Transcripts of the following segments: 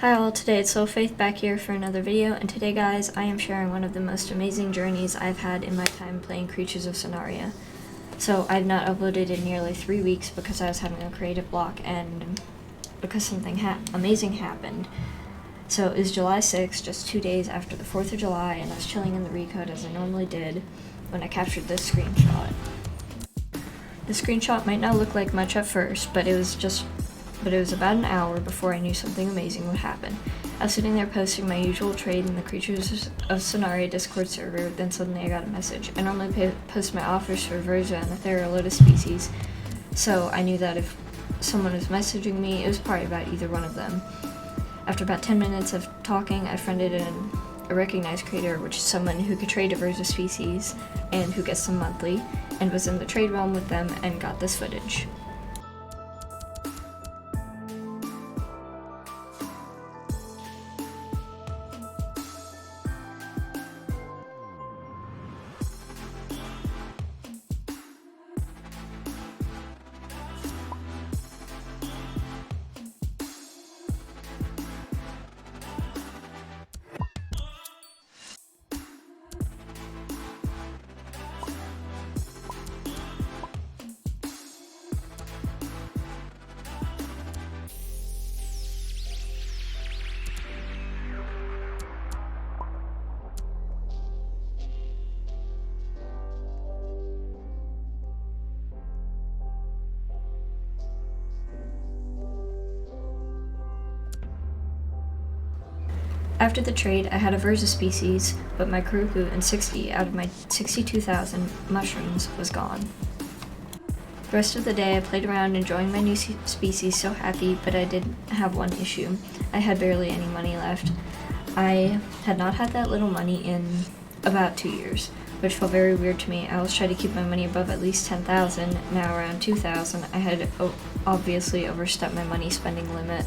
Hi all, today it's LittleFaith back here for another video, and today guys, I am sharing one of the most amazing journeys I've had in my time playing Creatures of Sonaria. So I've not uploaded in nearly 3 weeks because I was having a creative block and because something amazing happened. So it was July 6th, just 2 days after the 4th of July, and I was chilling in the Recode as I normally did when I captured this screenshot. The screenshot might not look like much at first, but it was about an hour before I knew something amazing would happen. I was sitting there posting my usual trade in the Creatures of Sonaria Discord server, then suddenly I got a message. I normally post my offers for Verza and the Therialotus species, so I knew that if someone was messaging me, it was probably about either one of them. After about 10 minutes of talking, I friended a recognized creator, which is someone who could trade a Verza species and who gets them monthly, and was in the trade realm with them and got this footage. After the trade, I had a Verza species, but my Kuruku and 60 out of my 62,000 mushrooms was gone. The rest of the day I played around enjoying my new species, so happy, but I did have one issue. I had barely any money left. I had not had that little money in about 2 years, which felt very weird to me. I always tried to keep my money above at least 10,000, now around 2,000. I had obviously overstepped my money spending limit.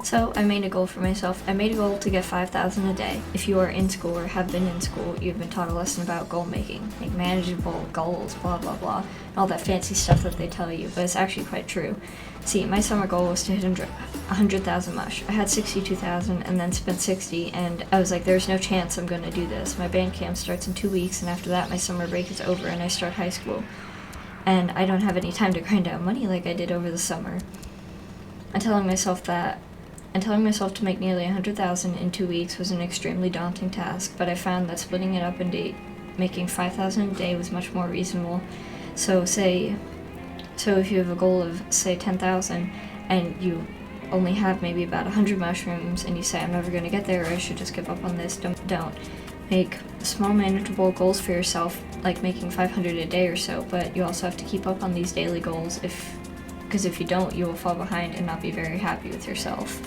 So I made a goal for myself. I made a goal to get 5,000 a day. If you are in school or have been in school, you've been taught a lesson about goal making, like manageable goals, blah blah blah, and all that fancy stuff that they tell you, but it's actually quite true. See, my summer goal was to hit 100,000 mush. I had 62,000 and then spent 60, and I was like, there's no chance I'm gonna do this. My band camp starts in 2 weeks, and after that my summer break is over and I start high school. And I don't have any time to grind out money like I did over the summer. And telling myself to make nearly 100,000 in 2 weeks was an extremely daunting task, but I found that splitting it up into making 5,000 a day was much more reasonable. So if you have a goal of, say, 10,000, and you only have maybe about 100 mushrooms, and you say, I'm never going to get there, or I should just give up on this, don't. Make small manageable goals for yourself, like making 500 a day or so, but you also have to keep up on these daily goals, because if you don't, you will fall behind and not be very happy with yourself.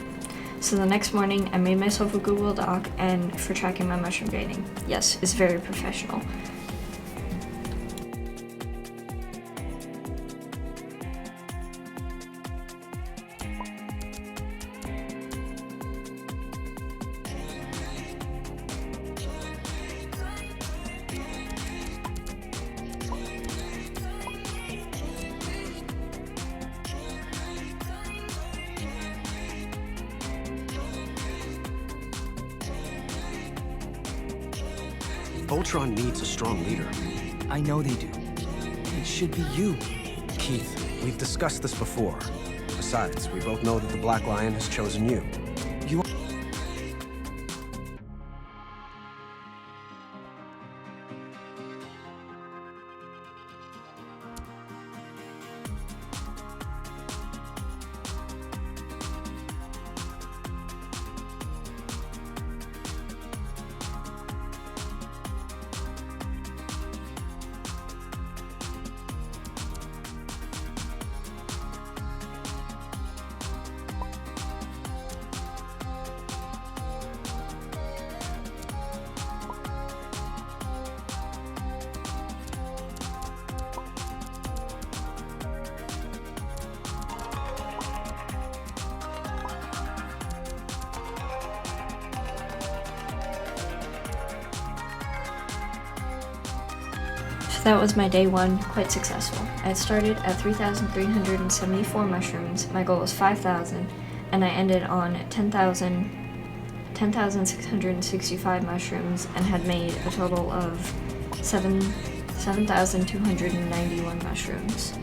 So the next morning, I made myself a Google Doc and for tracking my mushroom gaining. Yes, it's very professional. Voltron needs a strong leader. I know they do. It should be you. Keith, we've discussed this before. Besides, we both know that the Black Lion has chosen you. You So that was my day one, quite successful. I had started at 3,374 mushrooms, my goal was 5,000, and I ended on 10,665 mushrooms and had made a total of 7,291 mushrooms.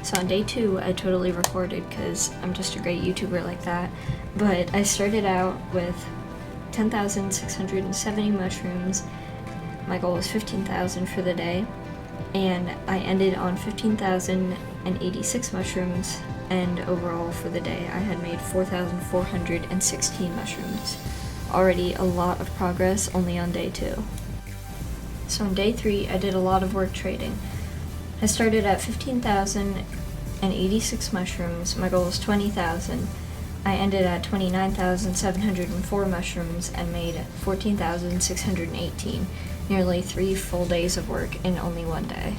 So on day 2, I totally recorded because I'm just a great YouTuber like that. But I started out with 10,670 mushrooms. My goal was 15,000 for the day. And I ended on 15,086 mushrooms. And overall for the day, I had made 4,416 mushrooms. Already a lot of progress only on day 2. So on day 3, I did a lot of work trading. I started at 15,086 mushrooms. My goal was 20,000. I ended at 29,704 mushrooms and made 14,618, nearly 3 full days of work in only one day.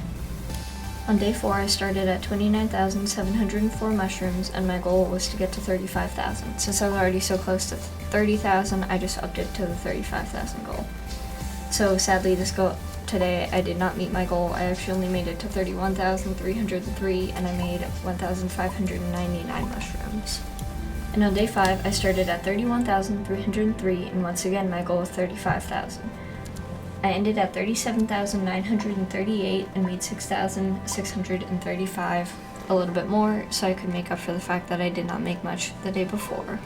On day 4, I started at 29,704 mushrooms, and my goal was to get to 35,000. Since I was already so close to 30,000, I just upped it to the 35,000 goal. So sadly, today I did not meet my goal. I actually only made it to 31,303, and I made 1,599 mushrooms. And on day 5, I started at 31,303, and once again my goal was 35,000. I ended at 37,938 and made 6,635, a little bit more, so I could make up for the fact that I did not make much the day before.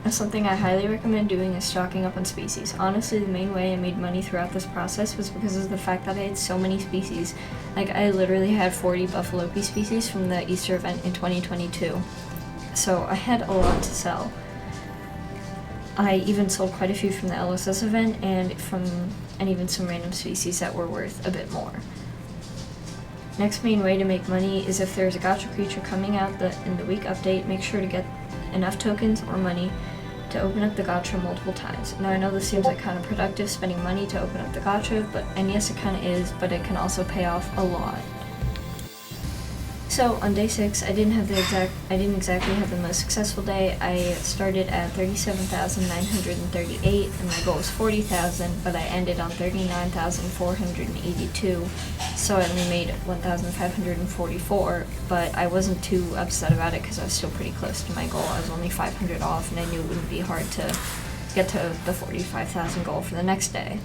Now, something I highly recommend doing is stocking up on species. Honestly, the main way I made money throughout this process was because of the fact that I had so many species. Like, I literally had 40 Buffalo Pea species from the Easter event in 2022. So I had a lot to sell. I even sold quite a few from the LSS event and even some random species that were worth a bit more. Next main way to make money is if there's a gacha creature coming out in the week update, make sure to get enough tokens or money to open up the gacha multiple times. Now I know this seems like kind of productive, spending money to open up the gacha, and yes it kind of is, but it can also pay off a lot. So on day 6, I didn't exactly have the most successful day. I started at 37,938 and my goal was 40,000, but I ended on 39,482. So I only made 1,544, but I wasn't too upset about it because I was still pretty close to my goal. I was only 500 off, and I knew it wouldn't be hard to get to the 45,000 goal for the next day.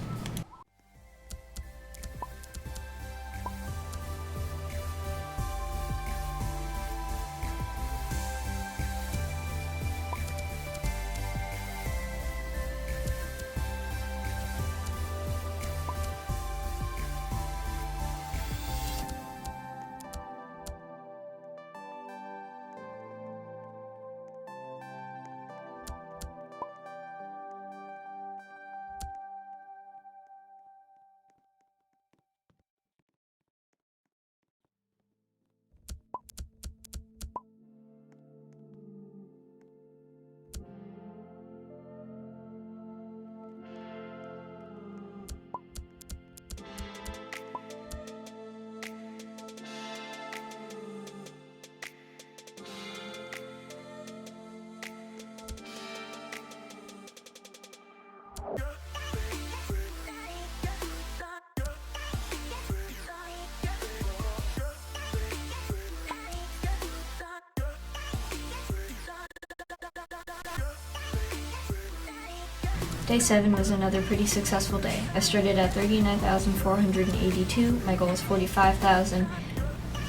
Day 7 was another pretty successful day. I started at 39,482, my goal was 45,000,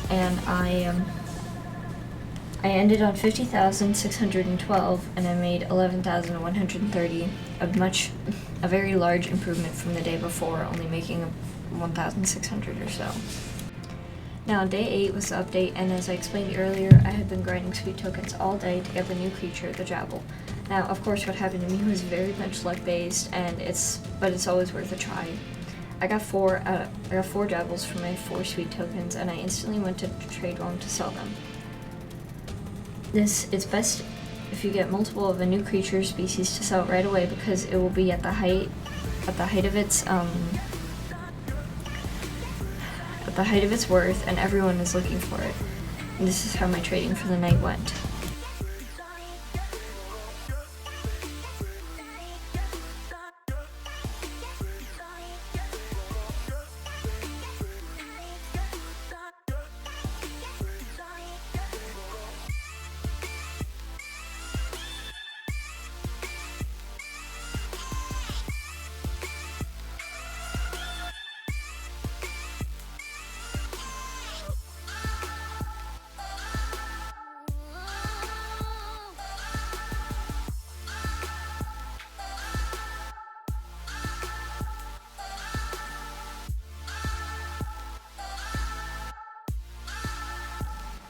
and I ended on 50,612, and I made 11,130, a very large improvement from the day before, only making 1,600 or so. Now, day 8 was the update, and as I explained earlier, I had been grinding sweet tokens all day to get the new creature, the Jabal. Now, of course, what happened to me was very much luck-based, but it's always worth a try. I got four Jabals for my 4 sweet tokens, and I instantly went to Trade Realm to sell them. It's best if you get multiple of a new creature species to sell right away, because it will be at the height of its worth, and everyone is looking for it. And this is how my trading for the night went.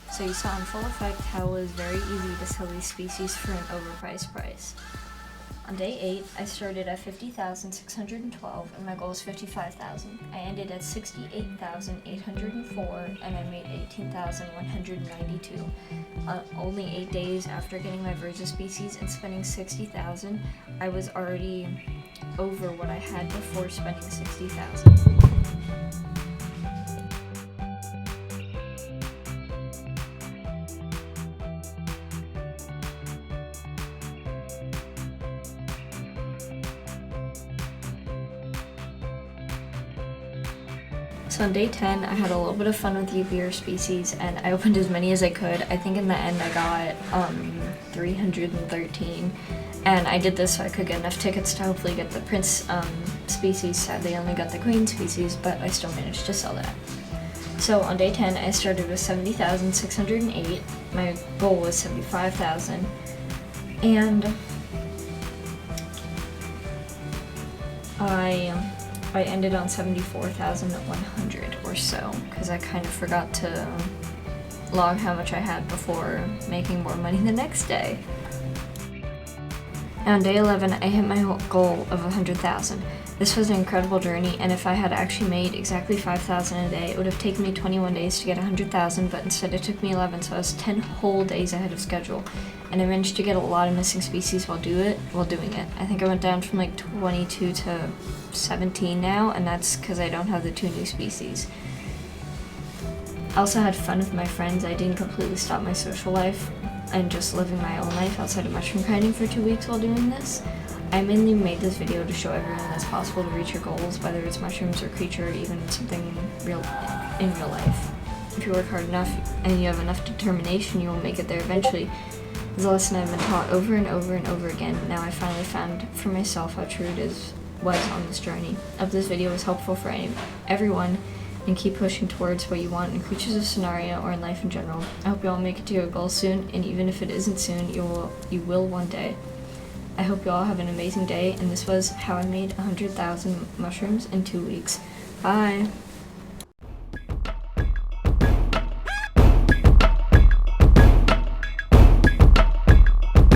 So you saw in full effect how it was very easy to sell these species for an overpriced price. On day 8, I started at 50,612 and my goal was 55,000. I ended at 68,804 and I made 18,192. Only 8 days after getting my Versa species and spending 60,000, I was already over what I had before spending 60,000. So on day 10, I had a little bit of fun with UVR species, and I opened as many as I could. I think in the end I got 313. And I did this so I could get enough tickets to hopefully get the prince species. Sadly, I only got the queen species, but I still managed to sell that. So on day 10, I started with 70,608. My goal was 75,000. And I ended on 74,100 or so, because I kind of forgot to log how much I had before making more money the next day. And on day 11, I hit my goal of 100,000. This was an incredible journey, and if I had actually made exactly 5,000 a day, it would have taken me 21 days to get 100,000, but instead it took me 11, so I was 10 whole days ahead of schedule. And I managed to get a lot of missing species while doing it. I think I went down from like 22 to 17 now, and that's because I don't have the 2 new species. I also had fun with my friends. I didn't completely stop my social life and just living my own life outside of mushroom kiting for 2 weeks while doing this. I mainly made this video to show everyone that it's possible to reach your goals, whether it's mushrooms or creature or even something real in real life. If you work hard enough and you have enough determination, you will make it there eventually. It's a lesson I've been taught over and over and over again. Now I finally found for myself how true it was on this journey. I hope this video was helpful for everyone, and keep pushing towards what you want in Creatures of Scenario or in life in general. I hope you all make it to your goals soon, and even if it isn't soon, you will one day. I hope you all have an amazing day, and this was how I made 100,000 mushrooms in 2 weeks. Bye!